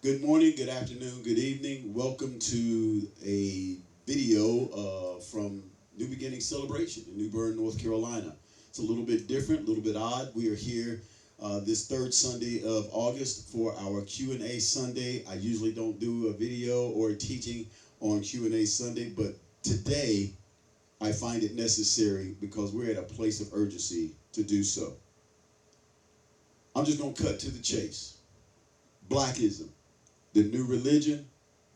Good morning, good afternoon, good evening. Welcome to a video from New Beginning Celebration in New Bern, North Carolina. It's a little bit different, a little bit odd. We are here this third Sunday of August for our Q&A Sunday. I usually don't do a video or a teaching on Q&A Sunday, but today I find it necessary because we're at a place of urgency to do so. I'm just going to cut to the chase. Blackism. The new religion,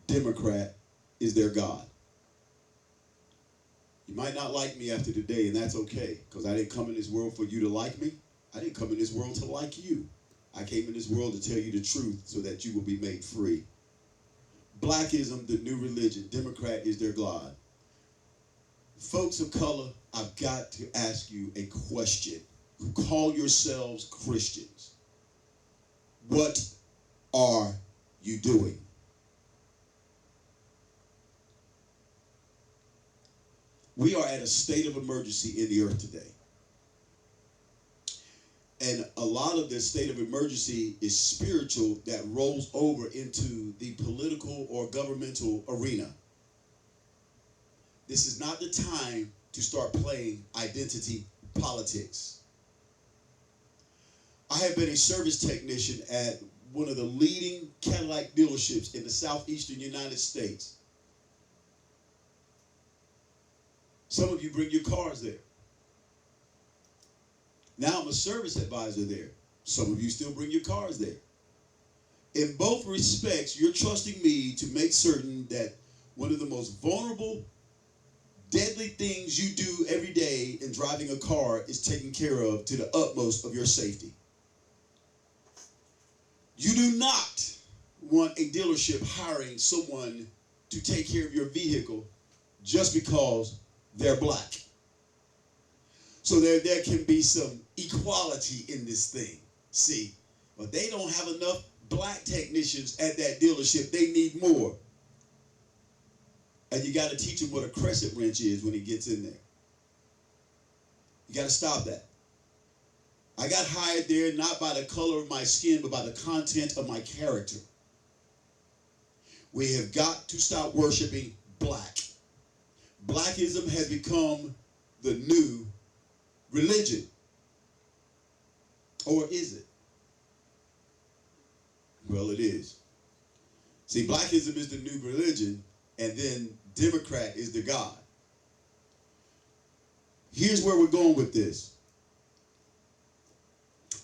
Democrat, is their God. You might not like me after today, and that's okay, because I didn't come in this world for you to like me. I didn't come in this world to like you. I came in this world to tell you the truth so that you will be made free. Blackism, the new religion, Democrat is their God. Folks of color, I've got to ask you a question. Who call yourselves Christians? What are you doing? We are at a state of emergency in the earth today. And a lot of this state of emergency is spiritual that rolls over into the political or governmental arena. This is not the time to start playing identity politics. I have been a service technician at one of the leading Cadillac dealerships in the southeastern United States. Some of you bring your cars there. Now I'm a service advisor there. Some of you still bring your cars there. In both respects, you're trusting me to make certain that one of the most vulnerable, deadly things you do every day in driving a car is taken care of to the utmost of your safety. You do not want a dealership hiring someone to take care of your vehicle just because they're black. So there can be some equality in this thing. See, but they don't have enough black technicians at that dealership. They need more. And you got to teach him what a crescent wrench is when he gets in there. You got to stop that. I got hired there not by the color of my skin, but by the content of my character. We have got to stop worshiping black. Blackism has become the new religion. Or is it? Well, it is. See, blackism is the new religion, and then Democrat is the God. Here's where we're going with this.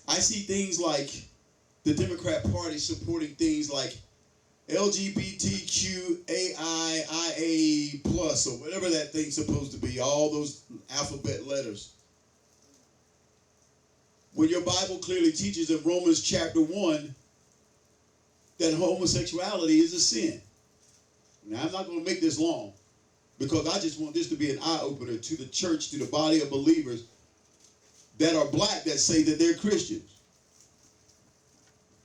I see things like the Democrat Party supporting things like LGBTQAIIA plus or whatever that thing's supposed to be, all those alphabet letters. When your Bible clearly teaches in Romans chapter 1 that homosexuality is a sin. Now, I'm not going to make this long because I just want this to be an eye-opener to the church, to the body of believers that are black that say that they're Christians.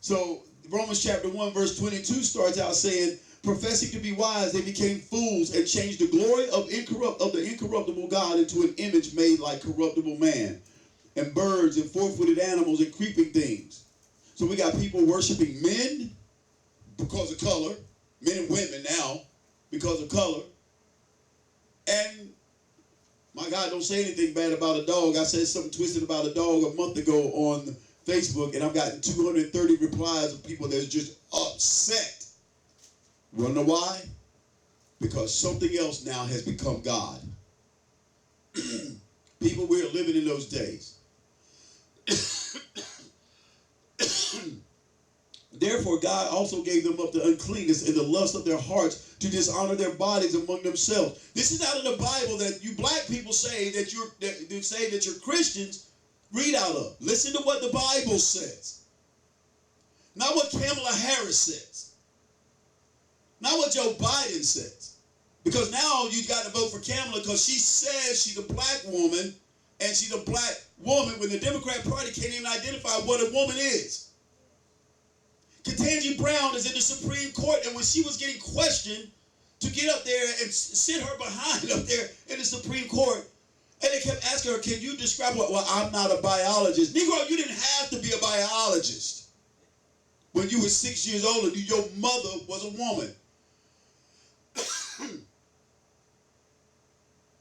So Romans chapter 1 verse 22 starts out saying, professing to be wise, they became fools and changed the glory of the incorruptible God into an image made like corruptible man, and birds and four-footed animals and creeping things. So we got people worshiping men because of color, men and women now because of color, and my God, don't say anything bad about a dog. I said something twisted about a dog a month ago on Facebook, and I've gotten 230 replies of people that's just upset. You want to know why? Because something else now has become God. People, we're living in those days. Therefore, God also gave them up to uncleanness and the lust of their hearts to dishonor their bodies among themselves. This is out of the Bible that you black people say that you're Christians. Read out of. Listen to what the Bible says. Not what Kamala Harris says. Not what Joe Biden says. Because now you got to vote for Kamala because she says she's a black woman, and she's a black woman when the Democrat Party can't even identify what a woman is. Ketanji Brown is in the Supreme Court, and when she was getting questioned to get up there and sit her behind up there in the Supreme Court, and they kept asking her, can you describe what? Well, I'm not a biologist. Negro, you didn't have to be a biologist. when you were 6 years old and your mother was a woman.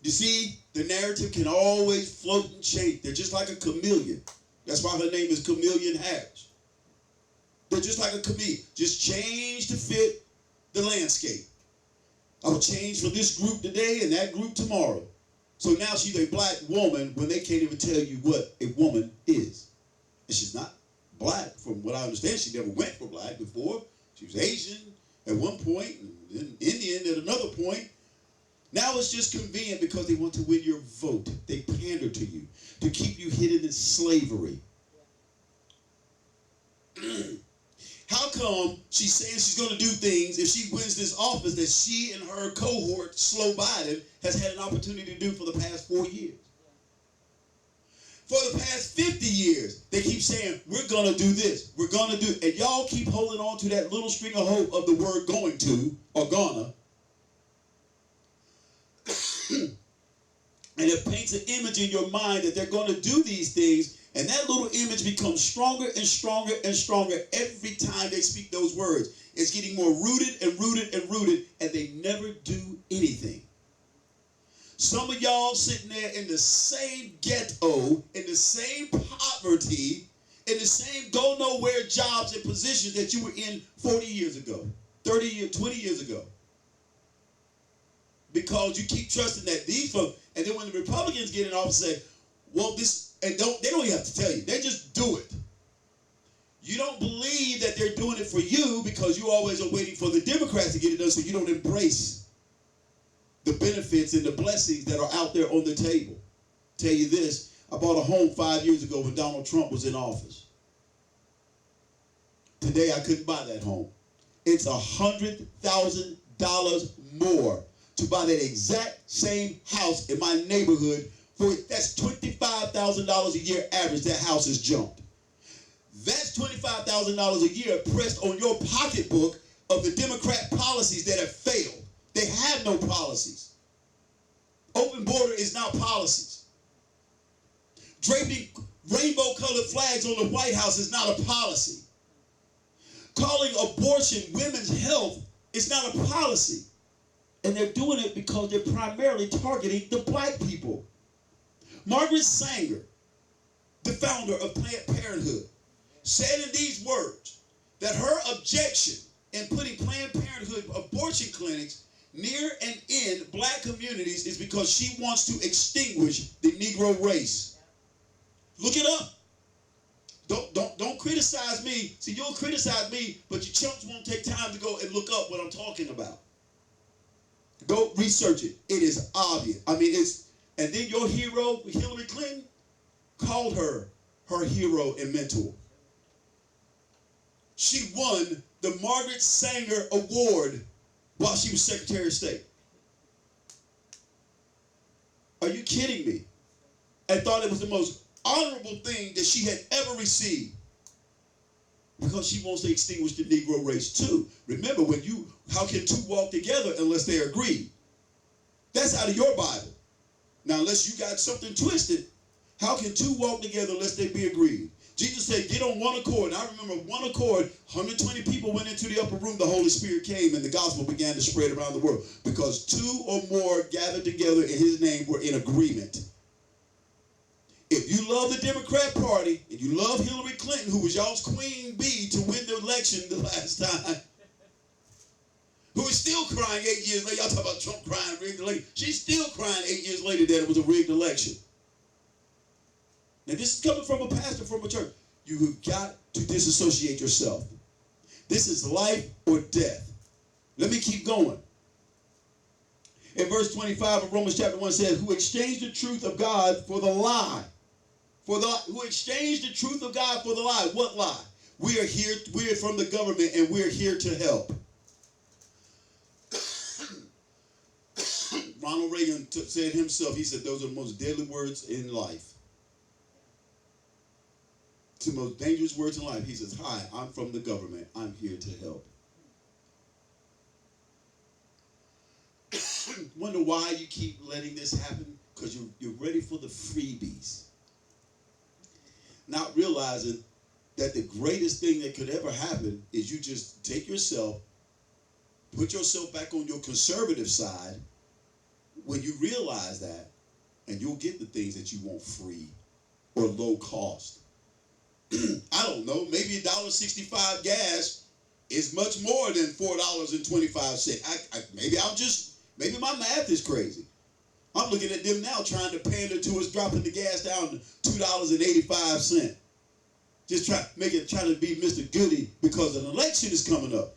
You see, the narrative can always float and change. They're just like a chameleon. That's why her name is Chameleon Harris. They're just like a chameleon. Just change to fit the landscape. I will change for this group today and that group tomorrow. So now she's a black woman when they can't even tell you what a woman is. And she's not black. From what I understand, she never went for black before. She was Asian at one point, and then Indian at another point. Now it's just convenient because they want to win your vote. They pander to you to keep you hidden in slavery. How come she's saying she's going to do things if she wins this office that she and her cohort, Slow Biden, has had an opportunity to do for the past 4 years? For the past 50 years, they keep saying, we're going to do this, we're going to do, and y'all keep holding on to that little string of hope of the word going to or gonna. And it paints an image in your mind that they're going to do these things, and that little image becomes stronger and stronger and stronger every time they speak those words. It's getting more rooted and rooted and rooted, and they never do anything. Some of y'all sitting there in the same ghetto, in the same poverty, in the same go-nowhere jobs and positions that you were in 40 years ago, 30 years, 20 years ago. Because you keep trusting that these folks, and then when the Republicans get in office, say, well, this, and they don't even have to tell you. They just do it. You don't believe that they're doing it for you because you always are waiting for the Democrats to get it done, so you don't embrace the benefits and the blessings that are out there on the table. Tell you this, I bought a home 5 years ago when Donald Trump was in office. Today I couldn't buy that home. It's $100,000 more to buy that exact same house in my neighborhood. That's $25,000 a year average. That house has jumped. That's $25,000 a year pressed on your pocketbook of the Democrat policies that have failed. They have no policies. Open border is not policies. Draping rainbow-colored flags on the White House is not a policy. Calling abortion women's health is not a policy. And they're doing it because they're primarily targeting the black people. Margaret Sanger, the founder of Planned Parenthood, said in these words that her objection in putting Planned Parenthood abortion clinics near and in black communities is because she wants to extinguish the Negro race. Look it up. Don't criticize me. See, you'll criticize me, but you chumps won't take time to go and look up what I'm talking about. Go research it. It is obvious. I mean, and then your hero, Hillary Clinton, called her hero and mentor. She won the Margaret Sanger Award while she was Secretary of State. Are you kidding me? And thought it was the most honorable thing that she had ever received. Because she wants to extinguish the Negro race too. Remember, how can two walk together unless they agree? That's out of your Bible. Now, unless you got something twisted, how can two walk together unless they be agreed? Jesus said, get on one accord. And I remember one accord, 120 people went into the upper room, the Holy Spirit came, and the gospel began to spread around the world. Because two or more gathered together in his name were in agreement. If you love the Democrat Party, and you love Hillary Clinton, who was y'all's queen bee to win the election the last time, who is still crying 8 years later. Y'all talk about Trump crying rigged election. She's still crying 8 years later that it was a rigged election. Now this is coming from a pastor from a church. You've got to disassociate yourself. This is life or death. Let me keep going. In verse 25 of Romans chapter 1 says, who exchanged the truth of God for the lie. Who exchanged the truth of God for the lie. What lie? We are from the government and we're here to help. Ronald Reagan said himself, he said, those are the most deadly words in life. It's the most dangerous words in life. He says, hi, I'm from the government. I'm here to help. Wonder why you keep letting this happen? Because you're ready for the freebies. Not realizing that the greatest thing that could ever happen is you just take yourself, put yourself back on your conservative side when you realize that, and you'll get the things that you want free or low cost. I don't know, maybe $1.65 gas is much more than $4.25. Maybe my math is crazy. I'm looking at them now trying to pander to us dropping the gas down to $2.85. Just trying to be Mr. Goody because an election is coming up.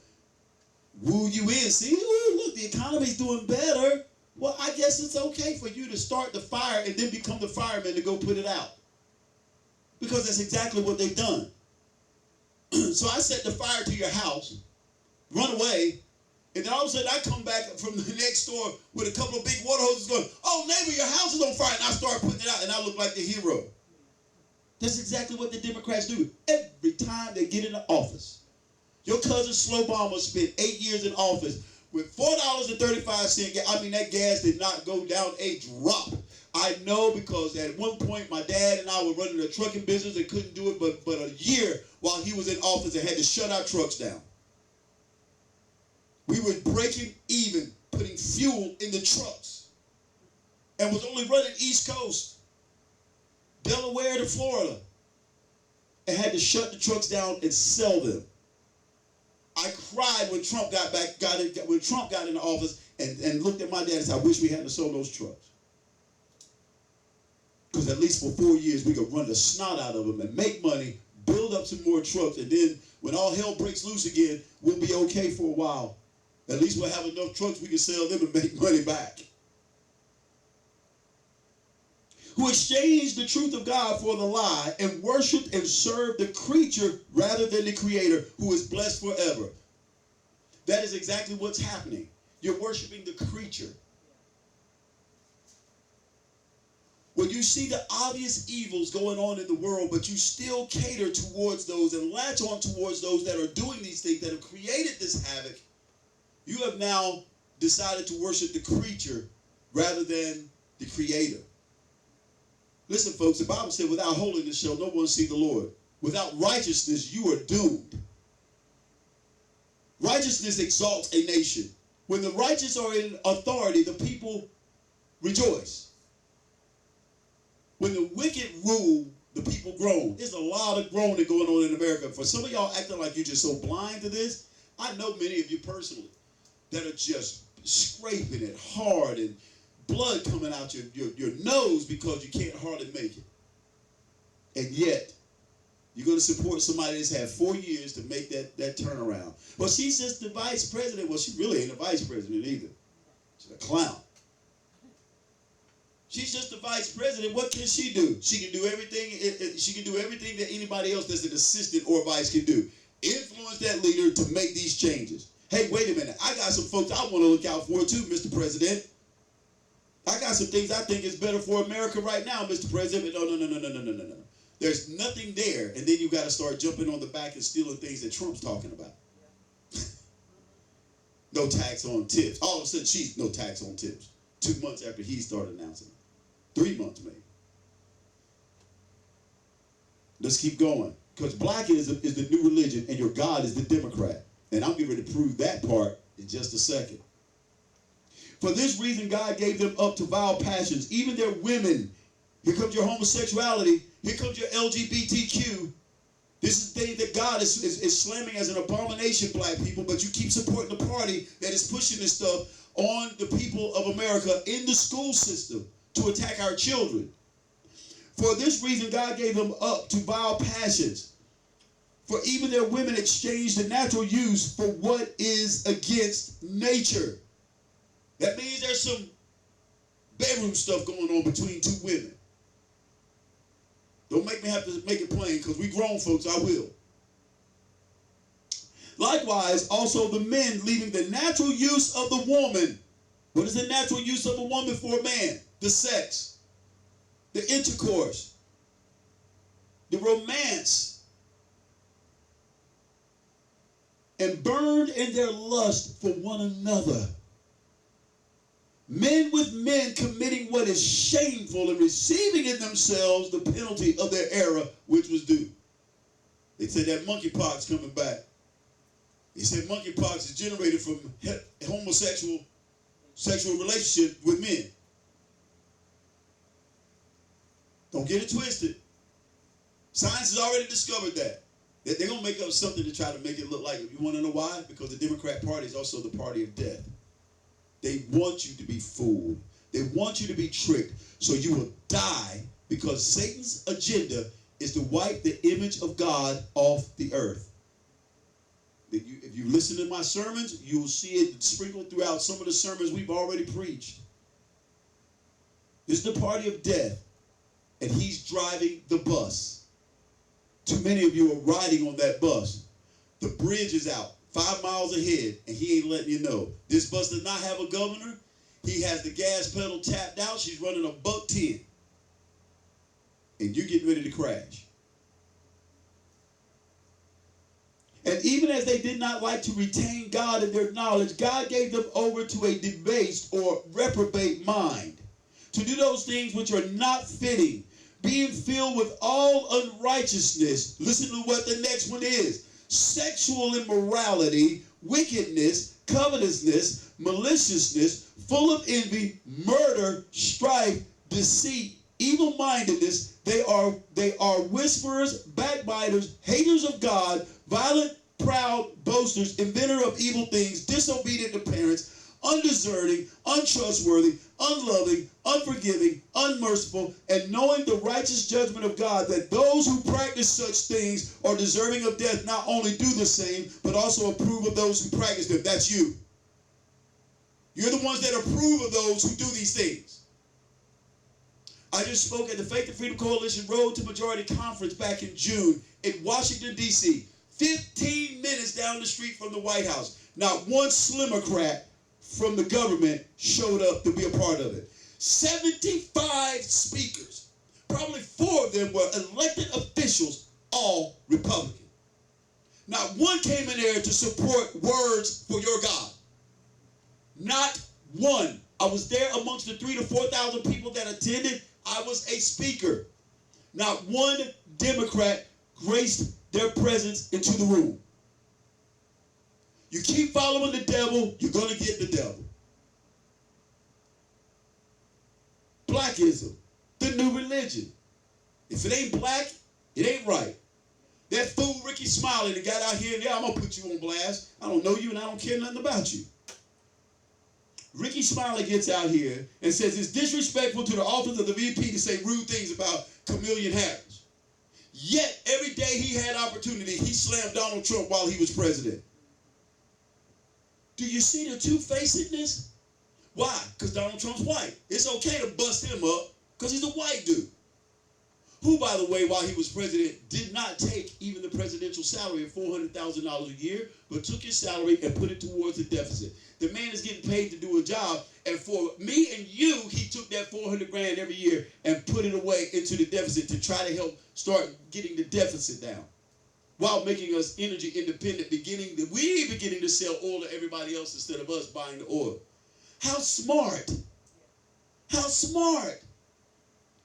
Woo you in. See, ooh, look, the economy's doing better. Well, I guess it's okay for you to start the fire and then become the fireman to go put it out. Because that's exactly what they've done. So I set the fire to your house, run away, and then all of a sudden I come back from the next door with a couple of big water hoses going, oh, neighbor, your house is on fire. And I start putting it out, and I look like the hero. That's exactly what the Democrats do every time they get into office. Your cousin Slobama spent 8 years in office with $4.35 gas. I mean, that gas did not go down a drop. I know because at one point my dad and I were running a trucking business and couldn't do it but a year while he was in office and had to shut our trucks down. We were breaking even, putting fuel in the trucks, and was only running East Coast, Delaware to Florida, and had to shut the trucks down and sell them. I cried when Trump got into office and looked at my dad and said, I wish we hadn't sold those trucks. Because at least for 4 years we could run the snot out of them and make money, build up some more trucks, and then when all hell breaks loose again, we'll be okay for a while. At least we'll have enough trucks we can sell them and make money back. Who exchanged the truth of God for the lie and worshiped and served the creature rather than the creator who is blessed forever. That is exactly what's happening. You're worshiping the creature. When you see the obvious evils going on in the world, but you still cater towards those and latch on towards those that are doing these things, that have created this havoc, you have now decided to worship the creature rather than the creator. Listen, folks, the Bible said, without holiness shall no one see the Lord. Without righteousness, you are doomed. Righteousness exalts a nation. When the righteous are in authority, the people rejoice. When the wicked rule, the people groan. There's a lot of groaning going on in America. For some of y'all acting like you're just so blind to this, I know many of you personally that are just scraping it hard and blood coming out your nose because you can't hardly make it. And yet, you're going to support somebody that's had 4 years to make that turnaround. Well, she's just the vice president. Well, she really ain't a vice president either. She's a clown. She's just the vice president. What can she do? She can do everything. She can do everything that anybody else that's an assistant or vice can do. Influence that leader to make these changes. Hey, wait a minute. I got some folks I want to look out for too, Mr. President. I got some things I think is better for America right now, Mr. President. No. There's nothing there. And then you got to start jumping on the back and stealing things that Trump's talking about. No tax on tips. All of a sudden, she's no tax on tips. 2 months after he started announcing it. 3 months maybe. Let's keep going. Because Blackism is the new religion and your God is the Democrat. And I'm getting ready to prove that part in just a second. For this reason, God gave them up to vile passions, even their women. Here comes your homosexuality. Here comes your LGBTQ. This is the thing that God is slamming as an abomination, black people, but you keep supporting the party that is pushing this stuff on the people of America in the school system to attack our children. For this reason, God gave them up to vile passions. For even their women exchanged the natural use for what is against nature. That means there's some bedroom stuff going on between two women. Don't make me have to make it plain, because we grown folks, I will. Likewise, also the men leaving the natural use of the woman. What is the natural use of a woman for a man? The sex, the intercourse, the romance. And burned in their lust for one another. Men with men committing what is shameful and receiving in themselves the penalty of their error which was due. They said that monkeypox coming back. They said monkeypox is generated from homosexual sexual relationship with men. Don't get it twisted. Science has already discovered that. They're going to make up something to try to make it look like it. You want to know why? Because the Democrat Party is also the party of death. They want you to be fooled. They want you to be tricked so you will die, because Satan's agenda is to wipe the image of God off the earth. If you listen to my sermons, you will see it sprinkled throughout some of the sermons we've already preached. This is the party of death, and he's driving the bus. Too many of you are riding on that bus. The bridge is out 5 miles ahead, and he ain't letting you know. This bus does not have a governor. He has the gas pedal tapped out. She's running $1.10. And you're getting ready to crash. And even as they did not like to retain God in their knowledge, God gave them over to a debased or reprobate mind, to do those things which are not fitting, being filled with all unrighteousness. Listen to what the next one is. Sexual immorality, wickedness, covetousness, maliciousness, full of envy, murder, strife, deceit, evil-mindedness. They are whisperers, backbiters, haters of God, violent, proud, boasters, inventor of evil things, disobedient to parents, undiscerning, untrustworthy, unloving, unforgiving, unmerciful, and knowing the righteous judgment of God, that those who practice such things are deserving of death, not only do the same, but also approve of those who practice them. That's you. You're the ones that approve of those who do these things. I just spoke at the Faith and Freedom Coalition Road to Majority Conference back in June in Washington, D.C. 15 minutes down the street from the White House. Not one Slimocrat from the government showed up to be a part of it. 75 speakers. Probably 4 of them were elected officials, all Republican. Not one came in there to support words for your God. Not one. I was there amongst the 3,000 to 4,000 people that attended. I was a speaker. Not one Democrat graced their presence into the room. You keep following the devil, you're going to get the devil. Blackism, the new religion. If it ain't black, it ain't right. That fool Ricky Smiley that got out here and I'm going to put you on blast. I don't know you and I don't care nothing about you. Ricky Smiley gets out here and says it's disrespectful to the office of the VP to say rude things about Kamala Harris. Yet, every day he had opportunity, he slammed Donald Trump while he was president. Do you see the two-facedness? Why? Because Donald Trump's white. It's okay to bust him up because he's a white dude. Who, by the way, while he was president, did not take even the presidential salary of $400,000 a year, but took his salary and put it towards the deficit. The man is getting paid to do a job, and for me and you, he took that $400,000 every year and put it away into the deficit to try to help start getting the deficit down, while making us energy independent, beginning to sell oil to everybody else instead of us buying the oil. How smart! How smart!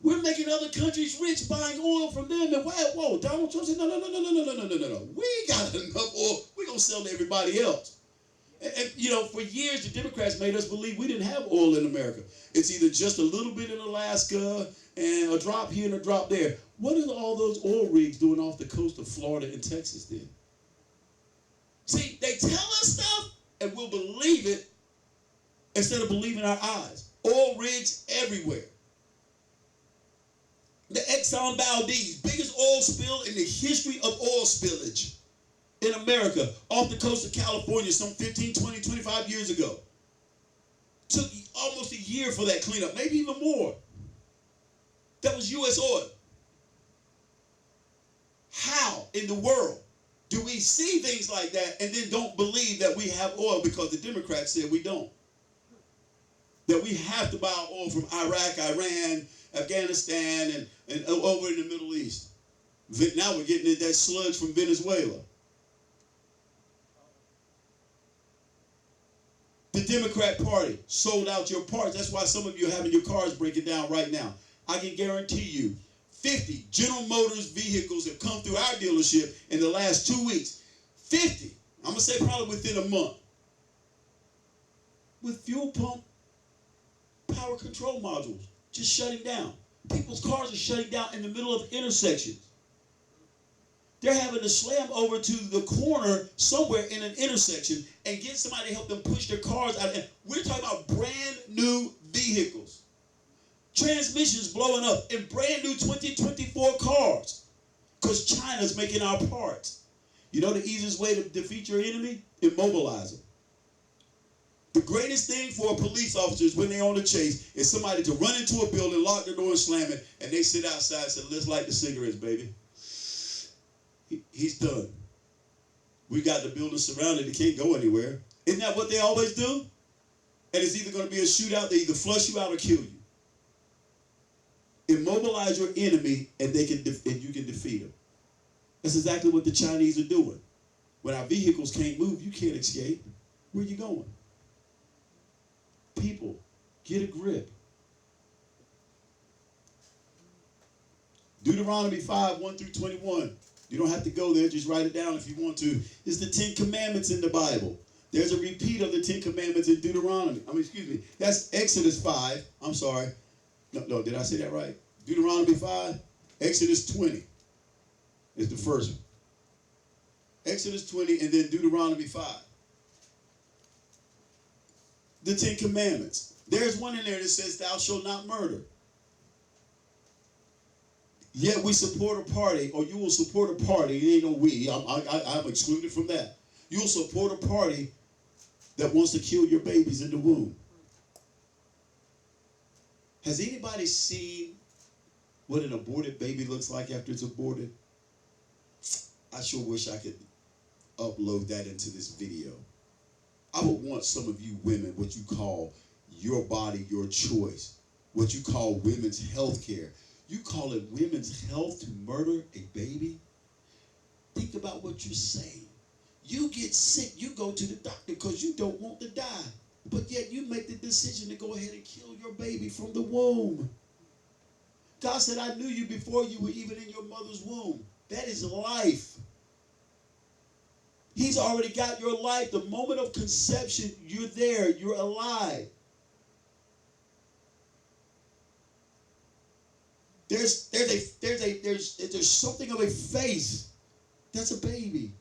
We're making other countries rich, buying oil from them. And whoa, Donald Trump said, no. We got enough oil. We're going to sell to everybody else. And, you know, for years, the Democrats made us believe we didn't have oil in America. It's either just a little bit in Alaska and a drop here and a drop there. What are all those oil rigs doing off the coast of Florida and Texas then? See, they tell us stuff and we'll believe it instead of believing our eyes. Oil rigs everywhere. The Exxon Valdez, biggest oil spill in the history of oil spillage in America, off the coast of California some 15, 20, 25 years ago. Took almost a year for that cleanup, maybe even more. That was U.S. oil. How in the world do we see things like that and then don't believe that we have oil because the Democrats said we don't? That we have to buy oil from Iraq, Iran, Afghanistan, and over in the Middle East. Now we're getting that sludge from Venezuela. The Democrat Party sold out your parts. That's why some of you are having your cars breaking down right now. I can guarantee you 50 General Motors vehicles have come through our dealership in the last 2 weeks. 50. I'm going to say probably within a month. With fuel pump power control modules just shutting down. People's cars are shutting down in the middle of intersections. They're having to slam over to the corner somewhere in an intersection and get somebody to help them push their cars out. And we're talking about brand new vehicles. Transmissions blowing up in brand new 2024 cars because China's making our parts. You know the easiest way to defeat your enemy? Immobilize them. The greatest thing for a police officer is when they're on the chase is somebody to run into a building, lock their door and slam it, and they sit outside and say, let's light the cigarettes, baby. He's done. We got the building surrounded. He can't go anywhere. Isn't that what they always do? And it's either going to be a shootout. They either flush you out or kill you. Immobilize your enemy, and you can defeat them. That's exactly what the Chinese are doing. When our vehicles can't move, you can't escape. Where are you going? People, get a grip. Deuteronomy 5, 1 through 21. You don't have to go there. Just write it down if you want to. It's the 10 Commandments in the Bible. There's a repeat of the 10 Commandments in Deuteronomy. That's Exodus 5. I'm sorry. No, did I say that right? Deuteronomy 5. Exodus 20 is the first one. Exodus 20 and then Deuteronomy 5. The 10 Commandments. There's one in there that says, thou shalt not murder. Yet we support a party, or you will support a party. It ain't no we. I'm excluded from that. You'll support a party that wants to kill your babies in the womb. Has anybody seen what an aborted baby looks like after it's aborted? I sure wish I could upload that into this video. I would want some of you women, what you call your body, your choice, what you call women's health care. You call it women's health to murder a baby? Think about what you're saying. You get sick, you go to the doctor because you don't want to die. But yet you make the decision to go ahead and kill your baby from the womb. God said, I knew you before you were even in your mother's womb. That is life. He's already got your life. The moment of conception, you're there. You're alive. There's something of a face. That's a baby.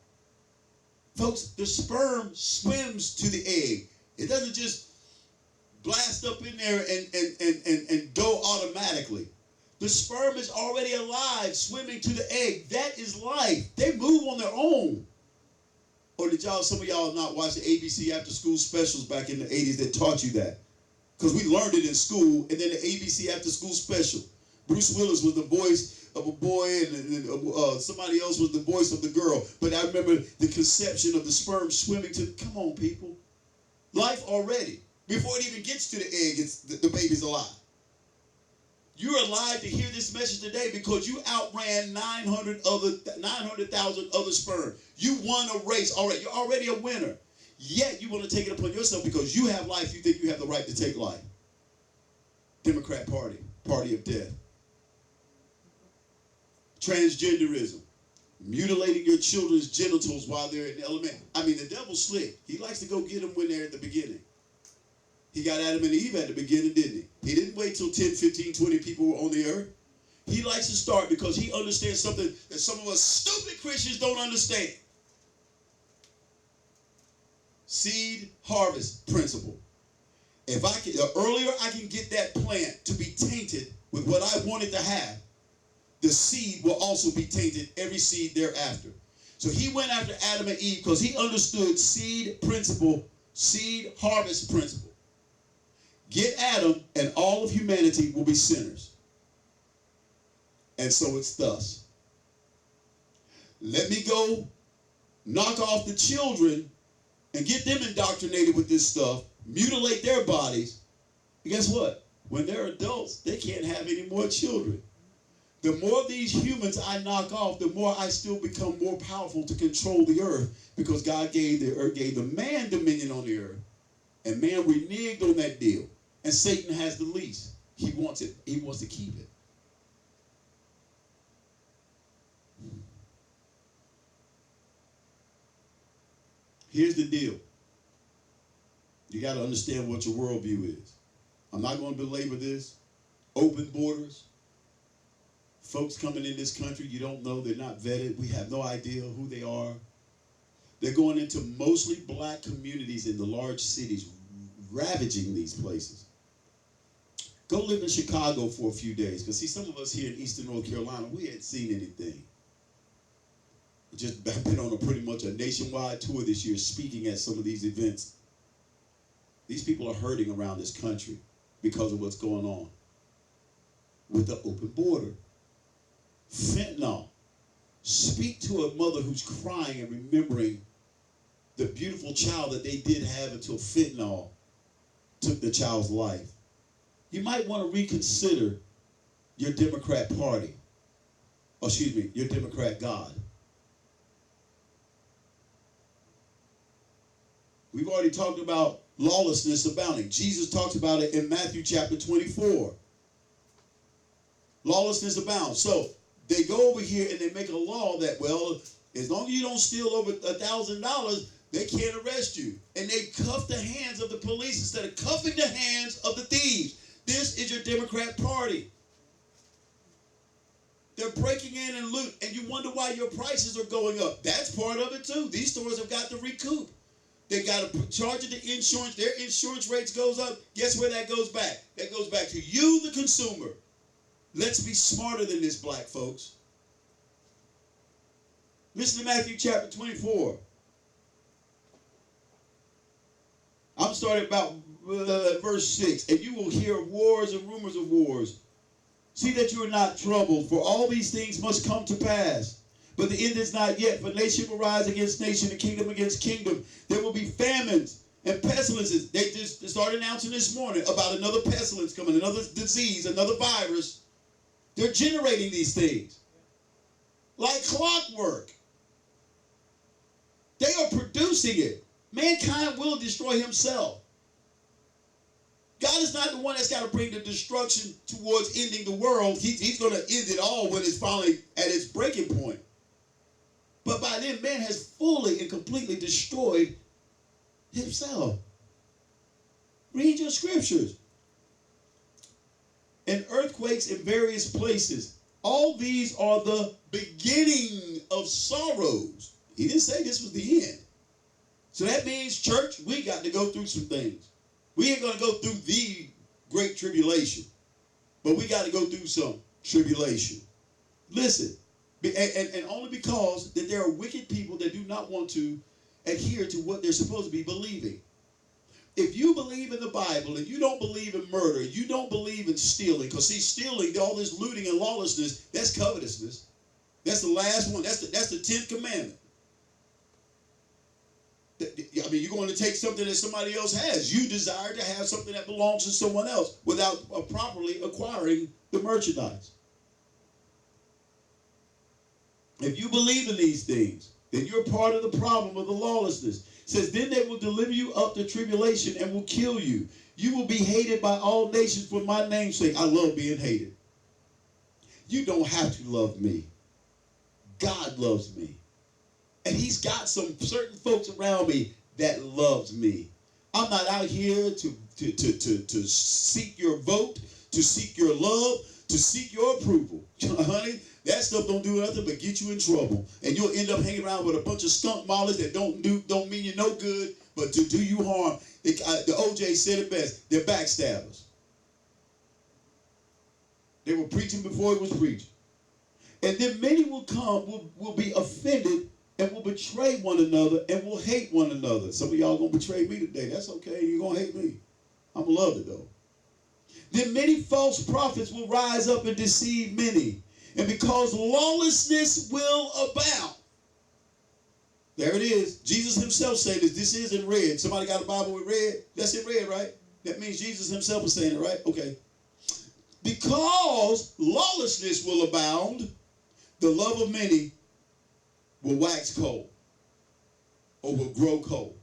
Folks, the sperm swims to the egg. It doesn't just blast up in there and go automatically. The sperm is already alive, swimming to the egg. That is life. They move on their own. Or did some of y'all not watch the ABC after school specials back in the 80s that taught you that? Because we learned it in school, and then the ABC after school special. Bruce Willis was the voice of a boy, and somebody else was the voice of the girl. But I remember the conception of the sperm swimming to, come on, people. Life already. Before it even gets to the egg, the baby's alive. You're alive to hear this message today because you outran 900,000 other sperm. You won a race already. You're already a winner. Yet you want to take it upon yourself because you have life. You think you have the right to take life. Democrat Party, party of death. Transgenderism, mutilating your children's genitals while they're in elementary. The devil's slick. He likes to go get them when they're at the beginning. He got Adam and Eve at the beginning, didn't he? He didn't wait till 10, 15, 20 people were on the earth. He likes to start because he understands something that some of us stupid Christians don't understand. Seed harvest principle. If the earlier I can get that plant to be tainted with what I want it to have, the seed will also be tainted, every seed thereafter. So he went after Adam and Eve because he understood seed principle, seed harvest principle. Get Adam and all of humanity will be sinners. And so it's thus. Let me go knock off the children and get them indoctrinated with this stuff, mutilate their bodies. And guess what? When they're adults, they can't have any more children. The more of these humans I knock off, the more I still become more powerful to control the earth because God gave the man dominion on the earth. And man reneged on that deal. And Satan has the lease. He wants it. He wants to keep it. Here's the deal. You got to understand what your worldview is. I'm not going to belabor this. Open borders. Folks coming in this country, you don't know. They're not vetted. We have no idea who they are. They're going into mostly black communities in the large cities, ravaging these places. Go live in Chicago for a few days. Because see, some of us here in Eastern North Carolina, we hadn't seen anything. Just been on pretty much a nationwide tour this year, speaking at some of these events. These people are hurting around this country because of what's going on with the open border. Fentanyl. Speak to a mother who's crying and remembering the beautiful child that they did have until fentanyl took the child's life. You might want to reconsider your Democrat Party. Or excuse me, your Democrat God. We've already talked about lawlessness abounding. Jesus talks about it in Matthew chapter 24. Lawlessness abounds. So they go over here and they make a law that, well, as long as you don't steal over $1,000, they can't arrest you. And they cuff the hands of the police instead of cuffing the hands of the thieves. This is your Democrat Party. They're breaking in and loot, and you wonder why your prices are going up. That's part of it too. These stores have got to recoup. They got to charge it to insurance. Their insurance rates goes up. Guess where that goes back? That goes back to you, the consumer. Let's be smarter than this, black folks. Listen to Matthew chapter 24. I'm starting about verse 6. And you will hear of wars and rumors of wars. See that you are not troubled, for all these things must come to pass. But the end is not yet, for nation will rise against nation and kingdom against kingdom. There will be famines and pestilences. They just started announcing this morning about another pestilence coming, another disease, another virus. They're generating these things like clockwork. They are producing it. Mankind will destroy himself. God is not the one that's got to bring the destruction towards ending the world. He's going to end it all when it's finally at its breaking point. But by then, man has fully and completely destroyed himself. Read your scriptures. And earthquakes in various places. All these are the beginning of sorrows. He didn't say this was the end. So that means, church, we got to go through some things. We ain't going to go through the great tribulation. But we got to go through some tribulation. Listen. And only because that there are wicked people that do not want to adhere to what they're supposed to be believing. If you believe in the Bible and you don't believe in murder, you don't believe in stealing, because see, stealing, all this looting and lawlessness, that's covetousness. That's the last one. That's the 10th commandment. I mean, you're going to take something that somebody else has. You desire to have something that belongs to someone else without properly acquiring the merchandise. If you believe in these things, then you're part of the problem of the lawlessness. It says, then they will deliver you up to tribulation and will kill you. You will be hated by all nations for my name's sake. I love being hated. You don't have to love me. God loves me. And he's got some certain folks around me that loves me. I'm not out here to seek your vote, to seek your love, to seek your approval. Honey, that stuff don't do nothing but get you in trouble. And you'll end up hanging around with a bunch of skunk mollies that don't mean you no good, but to do you harm. The OJ said it best. They're backstabbers. They were preaching before it was preaching. And then many will come, will be offended, and will betray one another, and will hate one another. Some of y'all going to betray me today. That's okay. You're going to hate me. I'm going to love it, though. Then many false prophets will rise up and deceive many. And because lawlessness will abound. There it is. Jesus himself said this. This is in red. Somebody got a Bible with red? That's in red, right? That means Jesus himself is saying it, right? Okay. Because lawlessness will abound, the love of many will wax cold or will grow cold.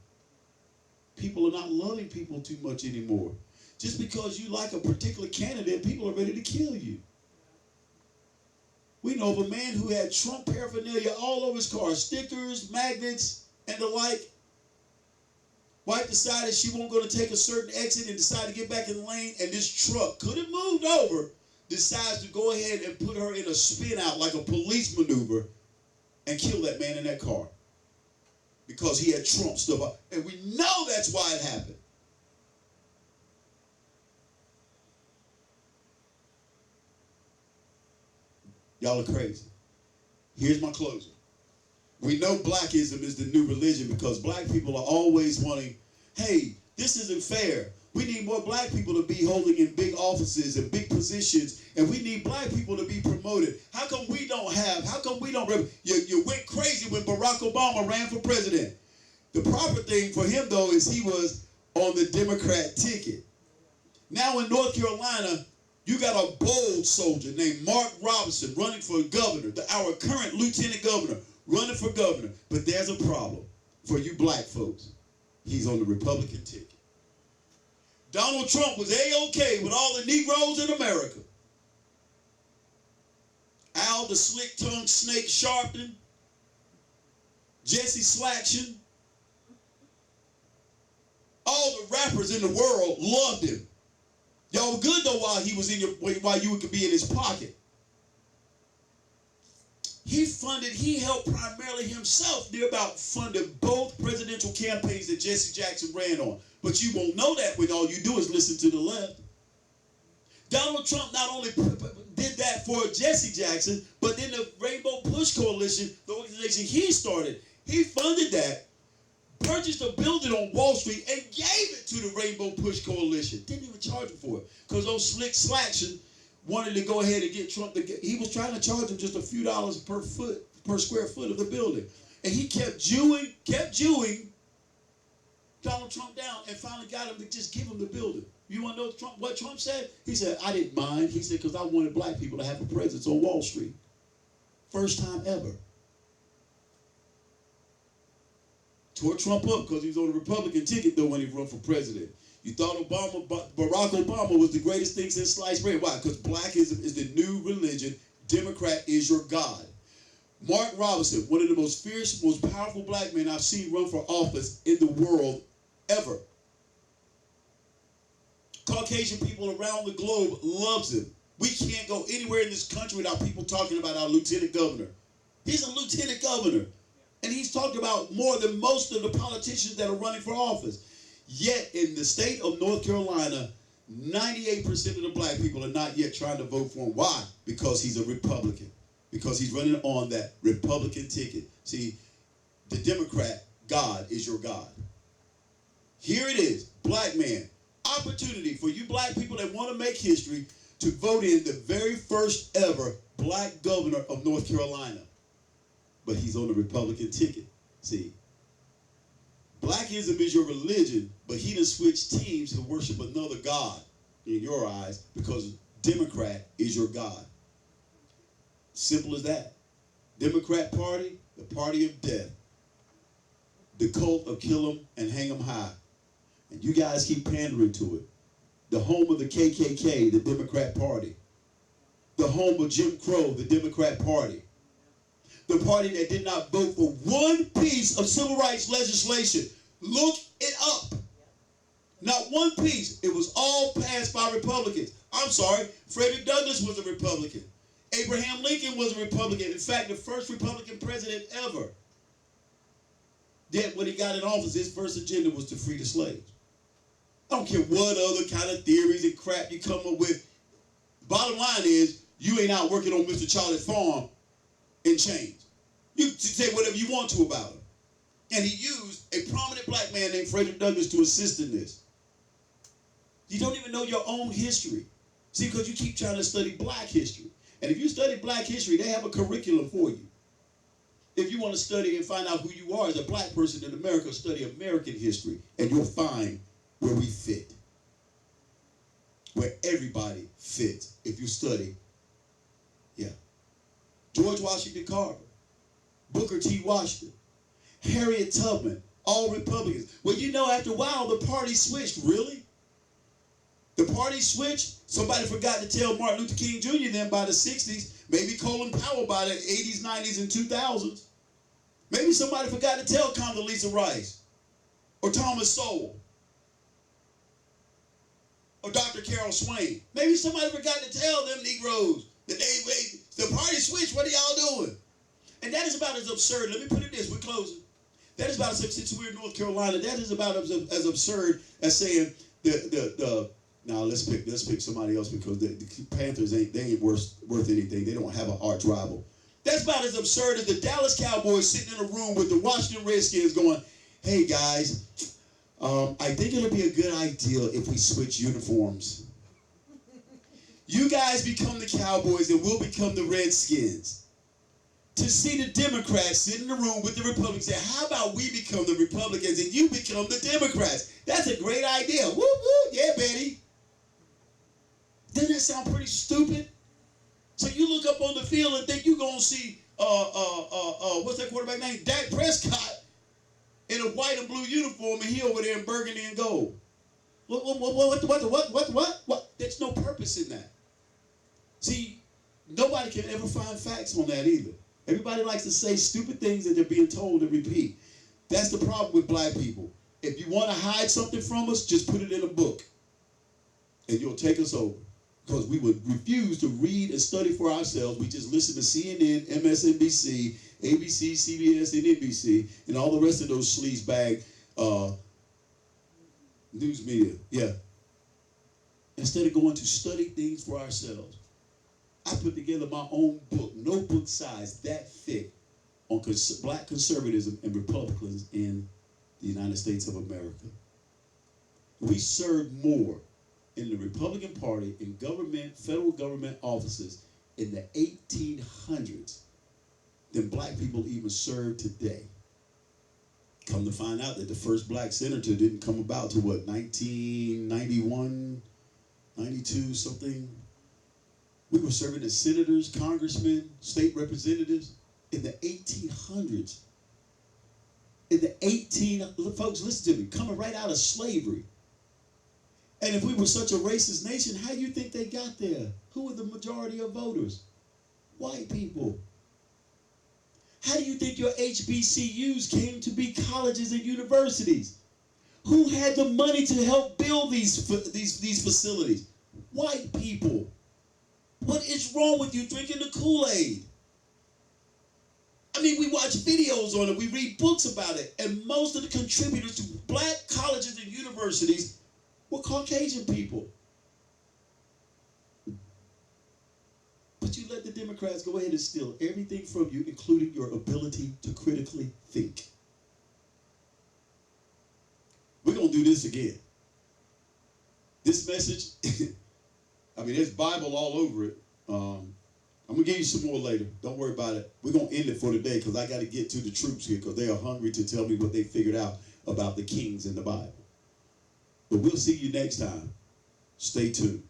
People are not loving people too much anymore. Just because you like a particular candidate, people are ready to kill you. We know of a man who had Trump paraphernalia all over his car, stickers, magnets, and the like. Wife decided she wasn't going to take a certain exit and decided to get back in the lane, and this truck could have moved over, decides to go ahead and put her in a spin out like a police maneuver and kill that man in that car because he had Trump stuff up. And we know that's why it happened. Y'all are crazy. Here's my closing. We know Blackism is the new religion because black people are always wanting, hey, this isn't fair. We need more black people to be holding in big offices and big positions, and we need black people to be promoted. How come we don't? You went crazy when Barack Obama ran for president. The proper thing for him, though, is he was on the Democrat ticket. Now in North Carolina, you got a bold soldier named Mark Robinson running for governor, our current lieutenant governor running for governor. But there's a problem for you black folks. He's on the Republican ticket. Donald Trump was A-OK with all the Negroes in America. Al the slick-tongued snake Sharpton, Jesse Slaction, all the rappers in the world loved him. Y'all were good though while you could be in his pocket. He helped primarily himself funded both presidential campaigns that Jesse Jackson ran on. But you won't know that when all you do is listen to the left. Donald Trump not only did that for Jesse Jackson, but then the Rainbow Push Coalition, the organization he started, he funded that, purchased a building on Wall Street, and gave it to the Rainbow Push Coalition. Didn't even charge him for it. Because those slick slaction wanted to go ahead and get Trump he was trying to charge him just a few dollars per square foot of the building. And he kept Jewing Donald Trump down and finally got him to just give him the building. You want to know what Trump said? He said, I didn't mind. He said, because I wanted black people to have a presence on Wall Street. First time ever. Tore Trump up because he was on the Republican ticket, though, when he ran for president. You thought Barack Obama was the greatest thing since sliced bread. Why? Because Blackism is the new religion. Democrat is your God. Mark Robinson, one of the most fierce, most powerful black men I've seen run for office in the world ever. Caucasian people around the globe loves him. We can't go anywhere in this country without people talking about our lieutenant governor. He's a lieutenant governor. And he's talked about more than most of the politicians that are running for office. Yet in the state of North Carolina, 98% of the black people are not yet trying to vote for him. Why? Because he's a Republican. Because he's running on that Republican ticket. See, the Democrat, God is your God. Here it is, black man. Opportunity for you black people that want to make history to vote in the very first ever black governor of North Carolina. But he's on the Republican ticket. See, Blackism is your religion, but he done switched teams to worship another God in your eyes because Democrat is your God. Simple as that. Democrat Party, the party of death. The cult of kill 'em and hang 'em high. And you guys keep pandering to it. The home of the KKK, the Democrat Party. The home of Jim Crow, the Democrat Party. The party that did not vote for one piece of civil rights legislation. Look it up. Not one piece. It was all passed by Republicans. I'm sorry, Frederick Douglass was a Republican. Abraham Lincoln was a Republican. In fact, the first Republican president ever. Yet when he got in office, his first agenda was to free the slaves. I don't care what other kind of theories and crap you come up with. Bottom line is, you ain't out working on Mr. Charlie's farm in chains. You can say whatever you want to about him. And he used a prominent black man named Frederick Douglass to assist in this. You don't even know your own history. See, because you keep trying to study black history. And if you study black history, they have a curriculum for you. If you want to study and find out who you are as a black person in America, study American history, and you'll find where we fit. Where everybody fits if you study. Yeah. George Washington Carver, Booker T. Washington, Harriet Tubman, all Republicans. Well, you know, after a while, the party switched. Really? The party switched. Somebody forgot to tell Martin Luther King Jr. then by the 60s, maybe Colin Powell by the 80s, 90s, and 2000s. Maybe somebody forgot to tell Condoleezza Rice. or Thomas Sowell, or Dr. Carol Swain. Maybe somebody forgot to tell them Negroes that the party switched. What are y'all doing? And that is about as absurd. Let me put it this, we're closing. That is about, since we're in North Carolina, that is about as absurd as saying now let's pick somebody else, because the Panthers ain't worth anything. They don't have an arch rival. That's about as absurd as the Dallas Cowboys sitting in a room with the Washington Redskins going, hey guys, I think it'll be a good idea if we switch uniforms. You guys become the Cowboys and we'll become the Redskins. To see the Democrats sit in the room with the Republicans say, how about we become the Republicans and you become the Democrats? That's a great idea. Woo woo, yeah, Betty. Doesn't that sound pretty stupid? So you look up on the field and think you're going to see, what's that quarterback name? Dak Prescott in a white and blue uniform, and he over there in burgundy and gold. What? There's no purpose in that. See, nobody can ever find facts on that either. Everybody likes to say stupid things that they're being told and repeat. That's the problem with black people. If you want to hide something from us, just put it in a book, and you'll take us over. Because we would refuse to read and study for ourselves. We just listen to CNN, MSNBC, ABC, CBS, and NBC, and all the rest of those sleazebag news media. Yeah. Instead of going to study things for ourselves, I put together my own book, notebook size, that thick, on black conservatism and Republicans in the United States of America. We served more in the Republican Party in government, federal government offices in the 1800s than black people even serve today. Come to find out that the first black senator didn't come about to what, 1991, 92, something? We were serving as senators, congressmen, state representatives in the 1800s. Folks, listen to me, coming right out of slavery. And if we were such a racist nation, how do you think they got there? Who were the majority of voters? White people. How do you think your HBCUs came to be colleges and universities? Who had the money to help build these facilities? White people. What is wrong with you drinking the Kool-Aid? I mean, we watch videos on it, we read books about it, and most of the contributors to black colleges and universities were Caucasian people. But you let the Democrats go ahead and steal everything from you, including your ability to critically think. We're going to do this again. This message, I mean, there's Bible all over it. I'm going to give you some more later. Don't worry about it. We're going to end it for today because I got to get to the troops here because they are hungry to tell me what they figured out about the kings in the Bible. But we'll see you next time. Stay tuned.